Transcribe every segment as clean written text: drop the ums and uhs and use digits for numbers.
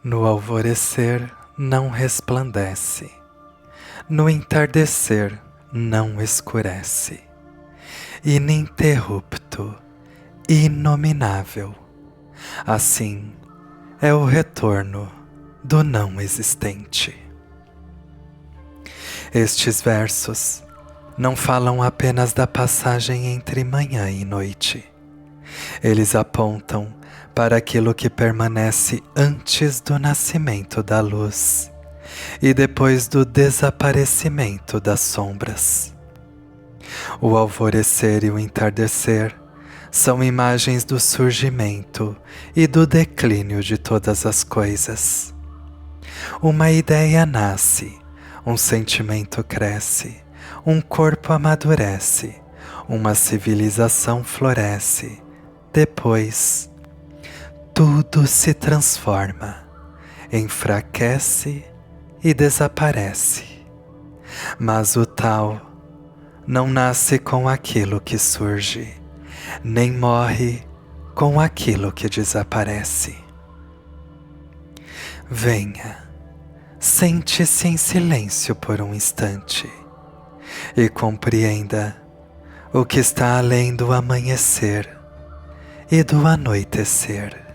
No alvorecer não resplandece, no entardecer não escurece, ininterrupto, inominável. Assim é o retorno do não existente. Estes versos não falam apenas da passagem entre manhã e noite. Eles apontam para aquilo que permanece antes do nascimento da luz e depois do desaparecimento das sombras. O alvorecer e o entardecer são imagens do surgimento e do declínio de todas as coisas. Uma ideia nasce, um sentimento cresce, um corpo amadurece, uma civilização floresce. Depois, tudo se transforma, enfraquece e desaparece. Mas o tal não nasce com aquilo que surge, nem morre com aquilo que desaparece. Venha, sente-se em silêncio por um instante e compreenda o que está além do amanhecer e do anoitecer.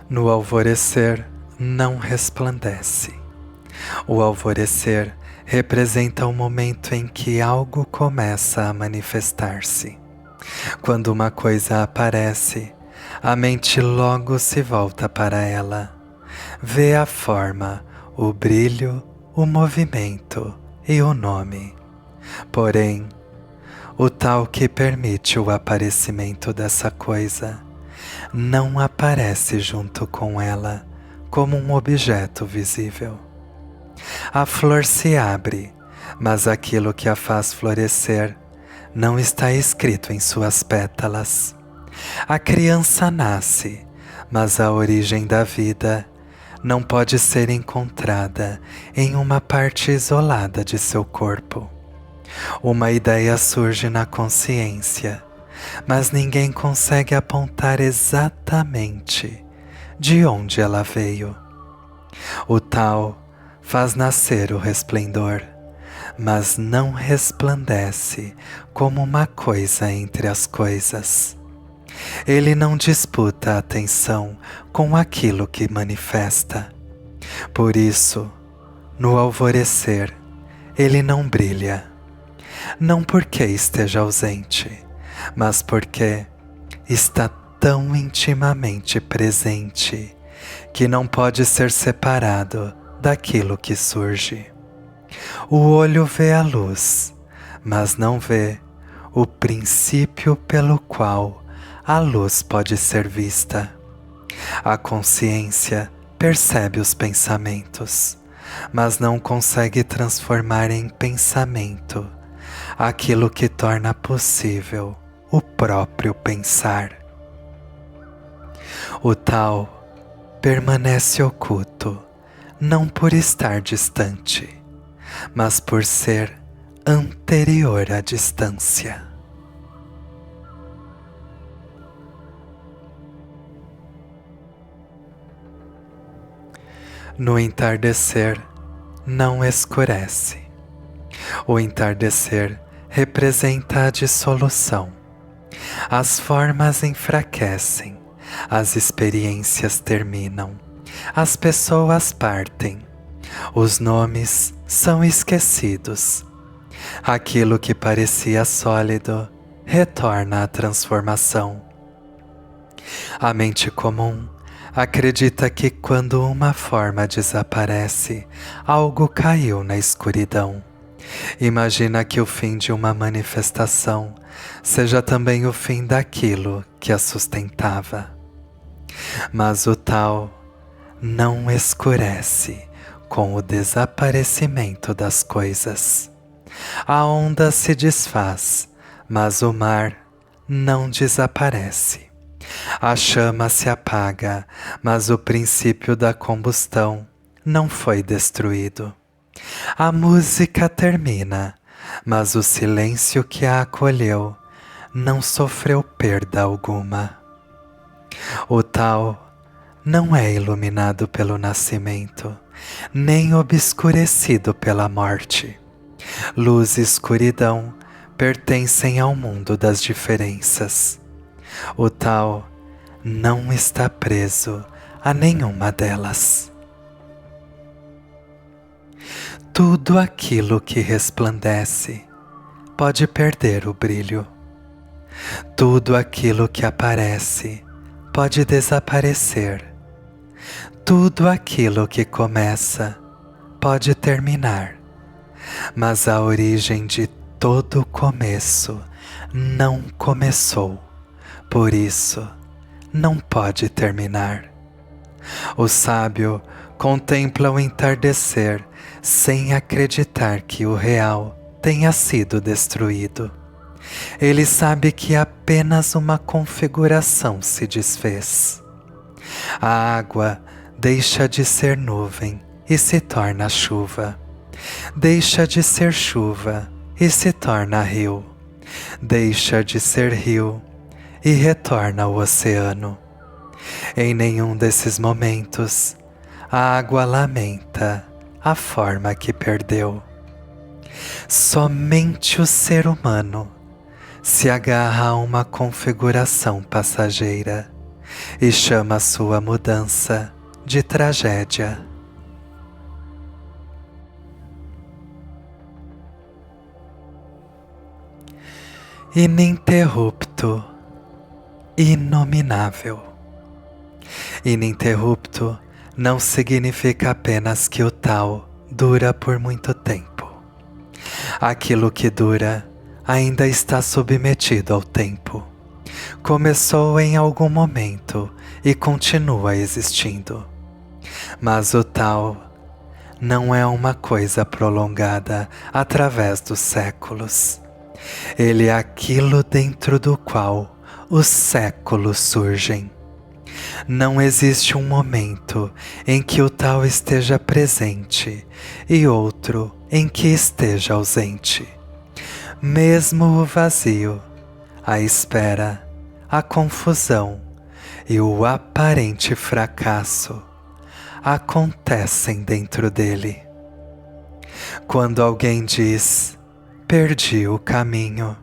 No alvorecer não resplandece. O alvorecer representa o momento em que algo começa a manifestar-se. Quando uma coisa aparece, a mente logo se volta para ela, vê a forma, o brilho, o movimento e o nome. Porém, o tal que permite o aparecimento dessa coisa não aparece junto com ela como um objeto visível. A flor se abre, mas aquilo que a faz florescer não está escrito em suas pétalas. A criança nasce, mas a origem da vida não pode ser encontrada em uma parte isolada de seu corpo. Uma ideia surge na consciência, mas ninguém consegue apontar exatamente de onde ela veio. O tal faz nascer o resplendor, mas não resplandece como uma coisa entre as coisas. Ele não disputa a atenção com aquilo que manifesta. Por isso, no alvorecer, ele não brilha. Não porque esteja ausente, mas porque está tão intimamente presente que não pode ser separado daquilo que surge. O olho vê a luz, mas não vê o princípio pelo qual a luz pode ser vista. A consciência percebe os pensamentos, mas não consegue transformar em pensamento aquilo que torna possível o próprio pensar. O tal permanece oculto, não por estar distante, mas por ser anterior à distância. No entardecer não escurece. O entardecer representa a dissolução. As formas enfraquecem, as experiências terminam, as pessoas partem, os nomes são esquecidos. Aquilo que parecia sólido retorna à transformação. A mente comum acredita que quando uma forma desaparece, algo caiu na escuridão. Imagina que o fim de uma manifestação seja também o fim daquilo que a sustentava. Mas o tal não escurece com o desaparecimento das coisas. A onda se desfaz, mas o mar não desaparece. A chama se apaga, mas o princípio da combustão não foi destruído. A música termina, mas o silêncio que a acolheu não sofreu perda alguma. O tal não é iluminado pelo nascimento, nem obscurecido pela morte. Luz e escuridão pertencem ao mundo das diferenças. O tal não está preso a nenhuma delas. Tudo aquilo que resplandece pode perder o brilho. Tudo aquilo que aparece pode desaparecer. Tudo aquilo que começa pode terminar. Mas a origem de todo começo não começou, por isso não pode terminar. O sábio contempla o entardecer sem acreditar que o real tenha sido destruído. Ele sabe que apenas uma configuração se desfez. A água deixa de ser nuvem e se torna chuva. Deixa de ser chuva e se torna rio. Deixa de ser rio e retorna ao oceano. Em nenhum desses momentos, a água lamenta a forma que perdeu. Somente o ser humano se agarra a uma configuração passageira e chama sua mudança de tragédia. Ininterrupto, inominável. Ininterrupto não significa apenas que o tal dura por muito tempo. Aquilo que dura ainda está submetido ao tempo. Começou em algum momento e continua existindo. Mas o tal não é uma coisa prolongada através dos séculos. Ele é aquilo dentro do qual os séculos surgem. Não existe um momento em que o tal esteja presente e outro em que esteja ausente. Mesmo o vazio, a espera, a confusão e o aparente fracasso acontecem dentro dele. Quando alguém diz "perdi o caminho",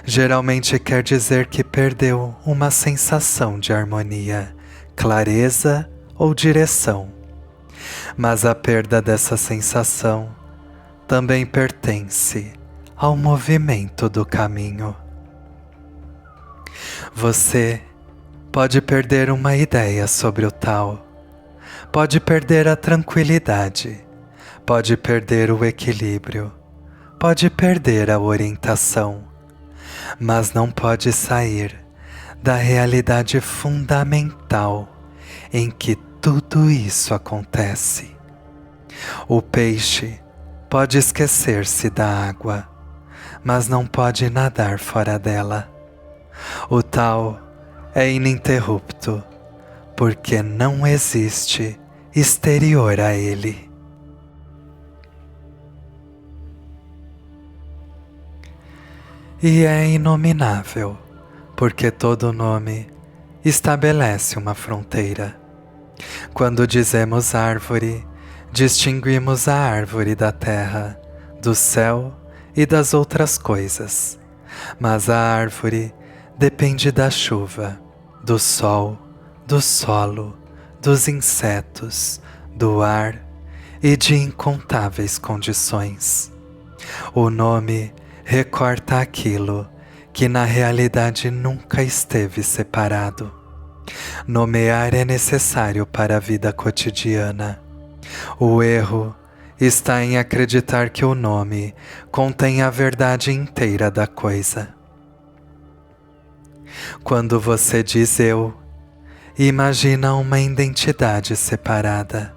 geralmente quer dizer que perdeu uma sensação de harmonia, clareza ou direção. Mas a perda dessa sensação também pertence ao movimento do caminho. Você pode perder uma ideia sobre o tal, pode perder a tranquilidade, pode perder o equilíbrio, pode perder a orientação, mas não pode sair da realidade fundamental em que tudo isso acontece. O peixe pode esquecer-se da água, mas não pode nadar fora dela. O tal é ininterrupto, porque não existe exterior a ele. E é inominável, porque todo nome estabelece uma fronteira. Quando dizemos árvore, distinguimos a árvore da terra, do céu e das outras coisas. Mas a árvore depende da chuva, do sol, do solo, dos insetos, do ar e de incontáveis condições. O nome recorta aquilo que na realidade nunca esteve separado. Nomear é necessário para a vida cotidiana. O erro está em acreditar que o nome contém a verdade inteira da coisa. Quando você diz eu, imagina uma identidade separada.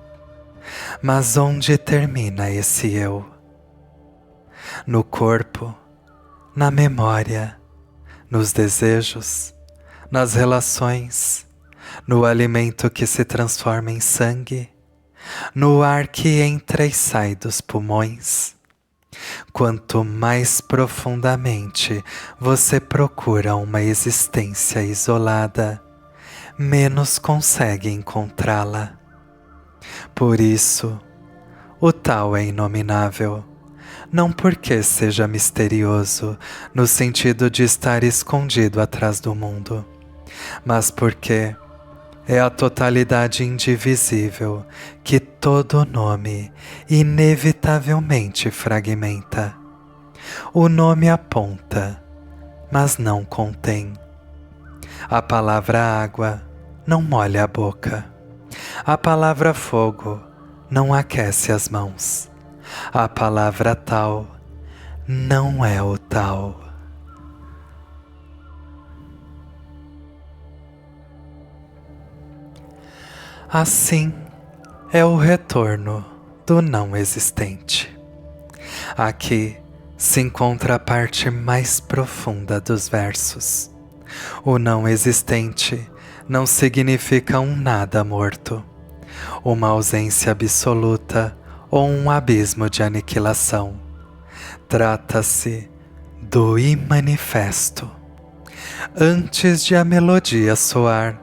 Mas onde termina esse eu? No corpo, na memória, nos desejos, nas relações, no alimento que se transforma em sangue, no ar que entra e sai dos pulmões. Quanto mais profundamente você procura uma existência isolada, menos consegue encontrá-la. Por isso, o tal é inominável, não porque seja misterioso no sentido de estar escondido atrás do mundo, mas porque é a totalidade indivisível que todo nome inevitavelmente fragmenta. O nome aponta, mas não contém. A palavra água não molha a boca. A palavra fogo não aquece as mãos. A palavra tal não é o tal. Assim é o retorno do não existente. Aqui se encontra a parte mais profunda dos versos. O não existente não significa um nada morto, uma ausência absoluta ou um abismo de aniquilação. Trata-se do imanifesto. Antes de a melodia soar,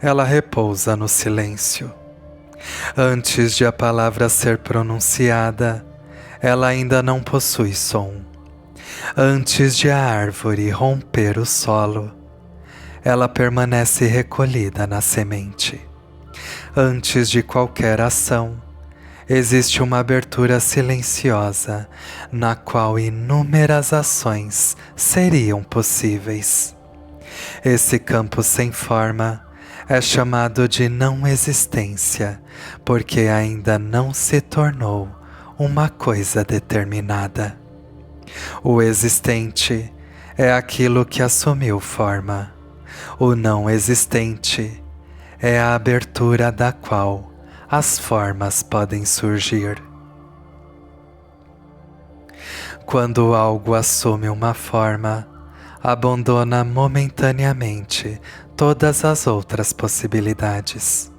ela repousa no silêncio. Antes de a palavra ser pronunciada, ela ainda não possui som. Antes de a árvore romper o solo, ela permanece recolhida na semente. Antes de qualquer ação, existe uma abertura silenciosa na qual inúmeras ações seriam possíveis. Esse campo sem forma é chamado de não existência, porque ainda não se tornou uma coisa determinada. O existente é aquilo que assumiu forma. O não existente é a abertura da qual as formas podem surgir. Quando algo assume uma forma, abandona momentaneamente todas as outras possibilidades.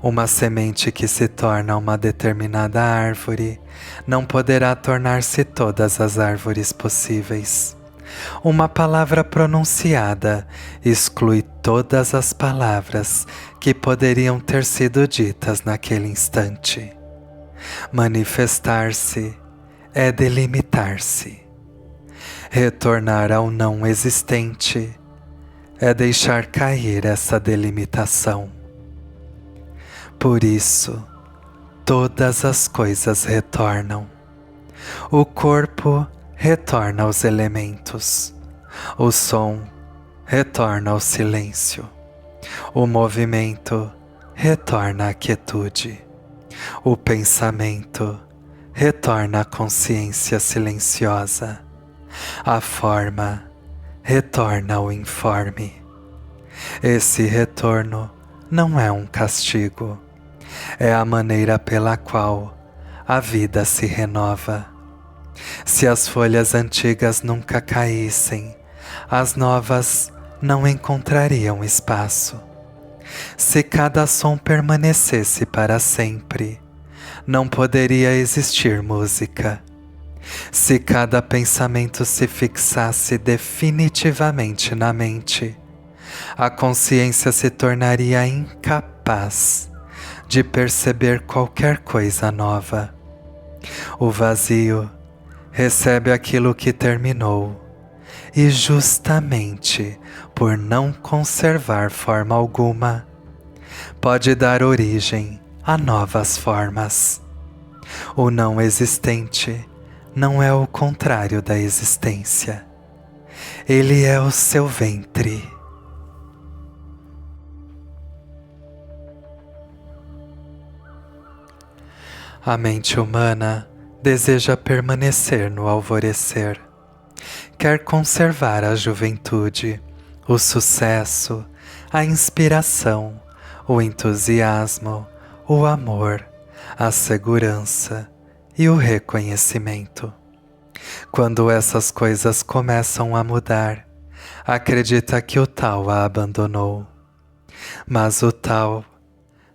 Uma semente que se torna uma determinada árvore não poderá tornar-se todas as árvores possíveis. Uma palavra pronunciada exclui todas as palavras que poderiam ter sido ditas naquele instante. Manifestar-se é delimitar-se. Retornar ao não existente é deixar cair essa delimitação. Por isso, todas as coisas retornam. O corpo retorna aos elementos. O som retorna ao silêncio. O movimento retorna à quietude. O pensamento retorna à consciência silenciosa. A forma retorna ao informe. Esse retorno não é um castigo. É a maneira pela qual a vida se renova. Se as folhas antigas nunca caíssem, as novas não encontrariam espaço. Se cada som permanecesse para sempre, não poderia existir música. Se cada pensamento se fixasse definitivamente na mente, a consciência se tornaria incapaz de perceber qualquer coisa nova. O vazio recebe aquilo que terminou, e justamente por não conservar forma alguma, pode dar origem a novas formas. O não existente não é o contrário da existência. Ele é o seu ventre. A mente humana deseja permanecer no alvorecer. Quer conservar a juventude, o sucesso, a inspiração, o entusiasmo, o amor, a segurança e o reconhecimento. Quando essas coisas começam a mudar, acredita que o tal a abandonou. Mas o tal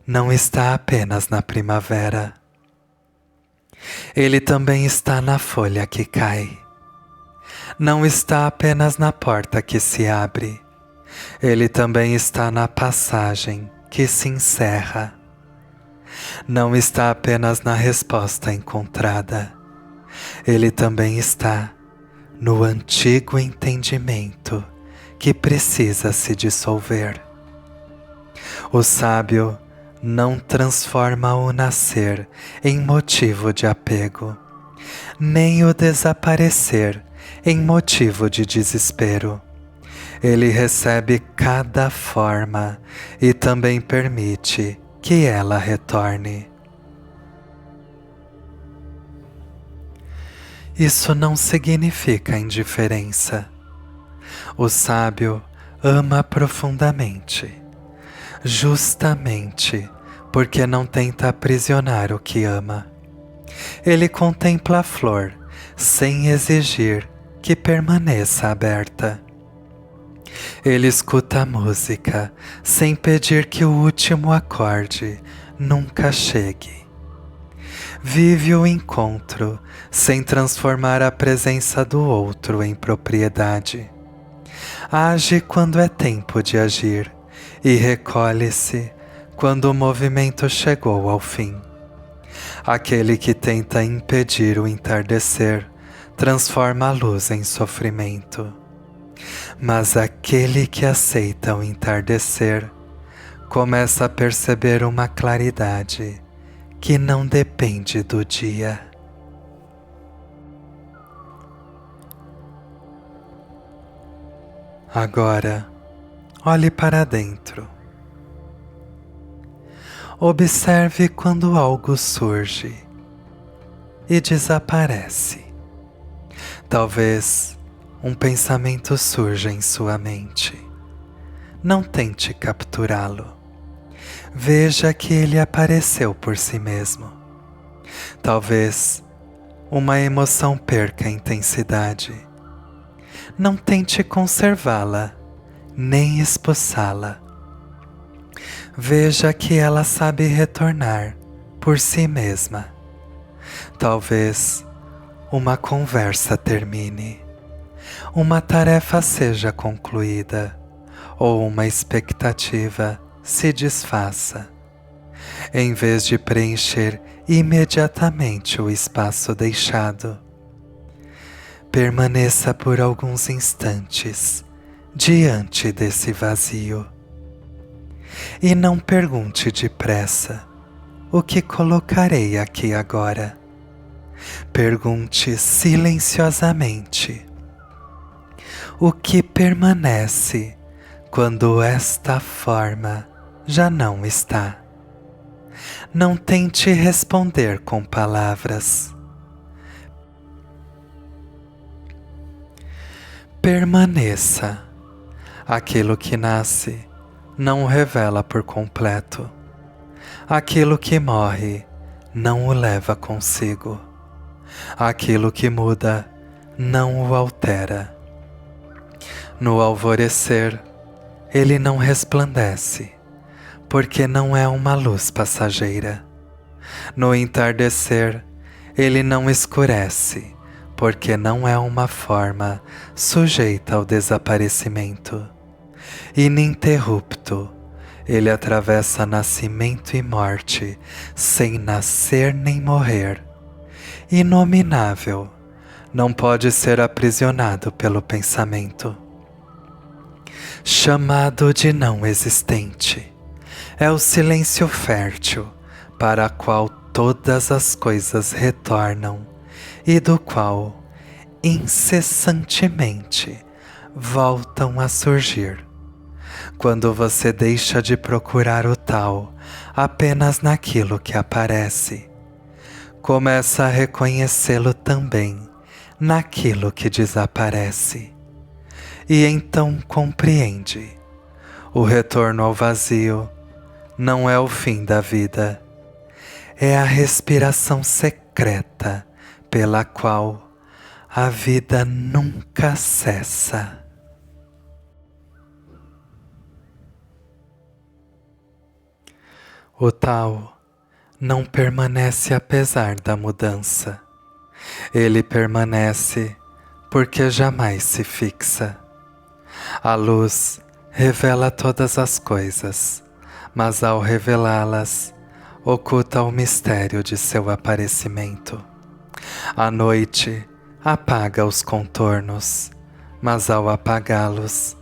não está apenas na primavera. Ele também está na folha que cai. Não está apenas na porta que se abre. Ele também está na passagem que se encerra. Não está apenas na resposta encontrada. Ele também está no antigo entendimento que precisa se dissolver. O sábio não transforma o nascer em motivo de apego, nem o desaparecer em motivo de desespero. Ele recebe cada forma e também permite que ela retorne. Isso não significa indiferença. O sábio ama profundamente, justamente porque não tenta aprisionar o que ama. Ele contempla a flor sem exigir que permaneça aberta. Ele escuta a música sem pedir que o último acorde nunca chegue. Vive o encontro sem transformar a presença do outro em propriedade. Age quando é tempo de agir e recolhe-se quando o movimento chegou ao fim. Aquele que tenta impedir o entardecer transforma a luz em sofrimento. Mas aquele que aceita o entardecer começa a perceber uma claridade que não depende do dia. Agora, olhe para dentro. Observe quando algo surge e desaparece. Talvez um pensamento surja em sua mente. Não tente capturá-lo. Veja que ele apareceu por si mesmo. Talvez uma emoção perca a intensidade. Não tente conservá-la, nem expulsá-la. Veja que ela sabe retornar por si mesma. Talvez uma conversa termine, uma tarefa seja concluída ou uma expectativa se desfaça. Em vez de preencher imediatamente o espaço deixado, permaneça por alguns instantes diante desse vazio. E não pergunte depressa: o que colocarei aqui agora? Pergunte silenciosamente: o que permanece quando esta forma já não está? Não tente responder com palavras. Permaneça. Aquilo que nasce não o revela por completo. Aquilo que morre não o leva consigo. Aquilo que muda não o altera. No alvorecer, ele não resplandece, porque não é uma luz passageira. No entardecer, ele não escurece, porque não é uma forma sujeita ao desaparecimento. Ininterrupto, ele atravessa nascimento e morte, sem nascer nem morrer. Inominável, não pode ser aprisionado pelo pensamento. Chamado de não existente, é o silêncio fértil para o qual todas as coisas retornam e do qual incessantemente voltam a surgir. Quando você deixa de procurar o tal apenas naquilo que aparece, começa a reconhecê-lo também naquilo que desaparece. E então compreende: o retorno ao vazio não é o fim da vida, é a respiração secreta pela qual a vida nunca cessa. O tal não permanece apesar da mudança. Ele permanece porque jamais se fixa. A luz revela todas as coisas, mas ao revelá-las, oculta o mistério de seu aparecimento. A noite apaga os contornos, mas ao apagá-los,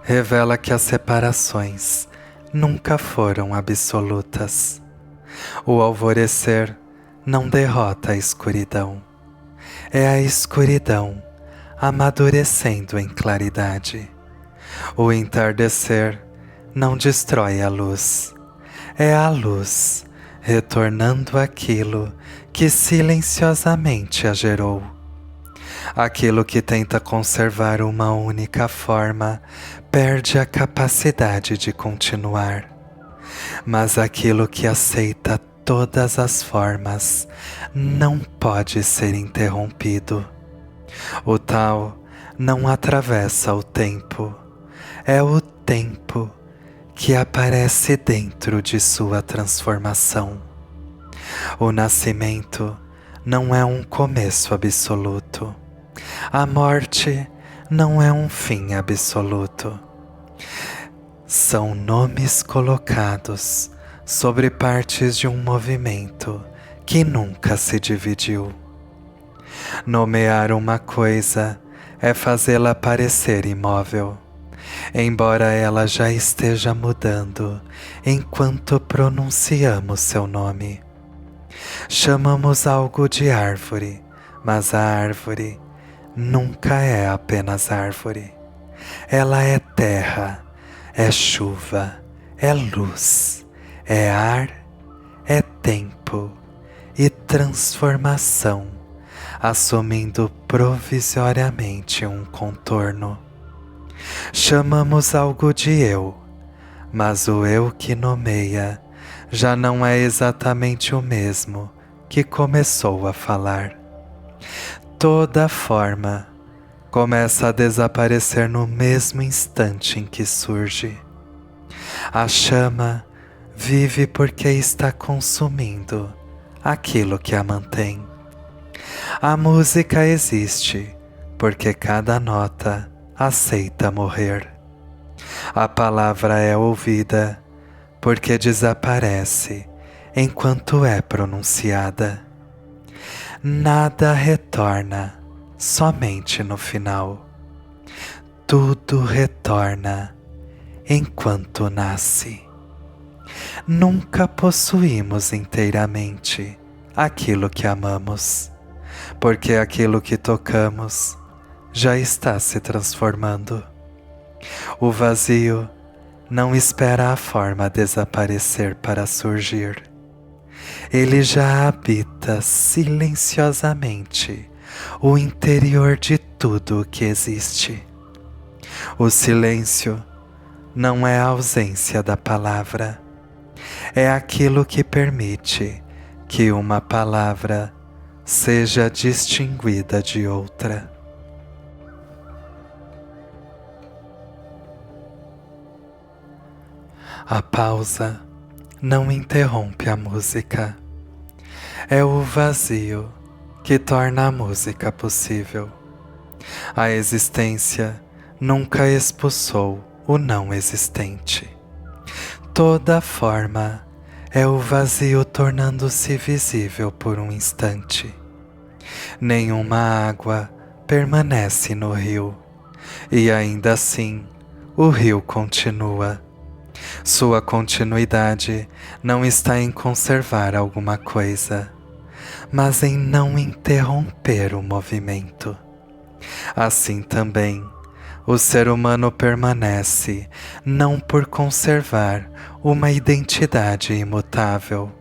revela que as separações nunca foram absolutas. O alvorecer não derrota a escuridão. É a escuridão amadurecendo em claridade. O entardecer não destrói a luz. É a luz retornando aquilo que silenciosamente a gerou. Aquilo que tenta conservar uma única forma perde a capacidade de continuar. Mas aquilo que aceita todas as formas não pode ser interrompido. O tal não atravessa o tempo, é o tempo que aparece dentro de sua transformação. O nascimento não é um começo absoluto. A morte não é um fim absoluto. São nomes colocados sobre partes de um movimento que nunca se dividiu. Nomear uma coisa é fazê-la parecer imóvel, embora ela já esteja mudando enquanto pronunciamos seu nome. Chamamos algo de árvore, mas a árvore nunca é apenas árvore. Ela é terra, é chuva, é luz, é ar, é tempo e transformação, assumindo provisoriamente um contorno. Chamamos algo de eu, mas o eu que nomeia já não é exatamente o mesmo que começou a falar. Toda forma começa a desaparecer no mesmo instante em que surge. A chama vive porque está consumindo aquilo que a mantém. A música existe porque cada nota aceita morrer. A palavra é ouvida porque desaparece enquanto é pronunciada. Nada retorna somente no final. Tudo retorna enquanto nasce. Nunca possuímos inteiramente aquilo que amamos, porque aquilo que tocamos já está se transformando. O vazio não espera a forma desaparecer para surgir. Ele já habita silenciosamente o interior de tudo o que existe. O silêncio não é a ausência da palavra, é aquilo que permite que uma palavra seja distinguida de outra. A pausa não interrompe a música. É o vazio que torna a música possível. A existência nunca expulsou o não existente. Toda forma é o vazio tornando-se visível por um instante. Nenhuma água permanece no rio, e ainda assim o rio continua. Sua continuidade não está em conservar alguma coisa, mas em não interromper o movimento. Assim também, o ser humano permanece não por conservar uma identidade imutável,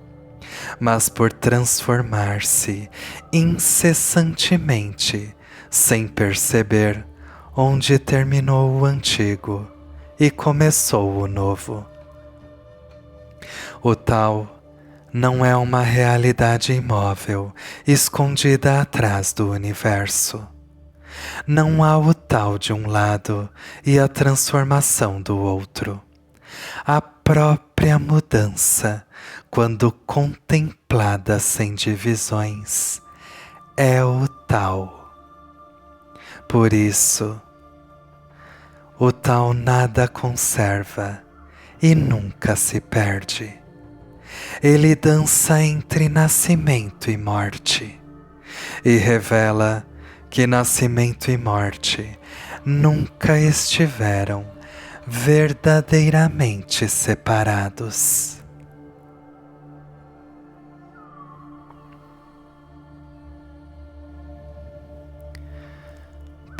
mas por transformar-se incessantemente, sem perceber onde terminou o antigo e começou o novo. O tal não é uma realidade imóvel escondida atrás do universo. Não há o tal de um lado e a transformação do outro. A própria mudança quando contemplada sem divisões, é o tal. Por isso, o tal nada conserva e nunca se perde. Ele dança entre nascimento e morte e revela que nascimento e morte nunca estiveram verdadeiramente separados.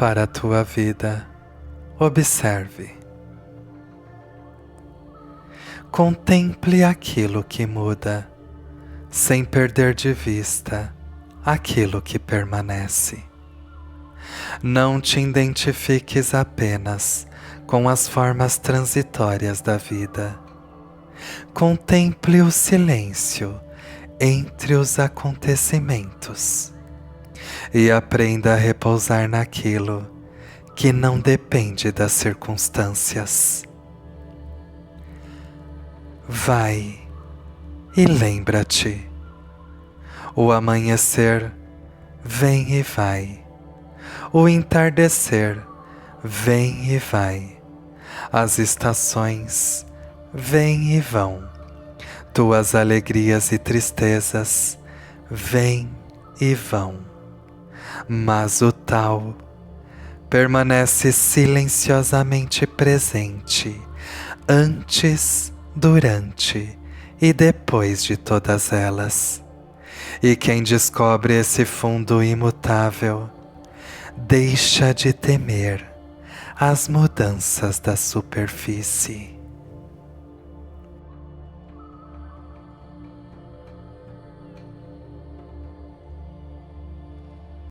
Para a tua vida, observe. Contemple aquilo que muda, sem perder de vista aquilo que permanece. Não te identifiques apenas com as formas transitórias da vida. Contemple o silêncio entre os acontecimentos e aprenda a repousar naquilo que não depende das circunstâncias. Vai e lembra-te, o amanhecer vem e vai, o entardecer vem e vai, as estações vêm e vão, tuas alegrias e tristezas vêm e vão, mas o tal permanece silenciosamente presente antes, durante e depois de todas elas. E quem descobre esse fundo imutável deixa de temer as mudanças da superfície.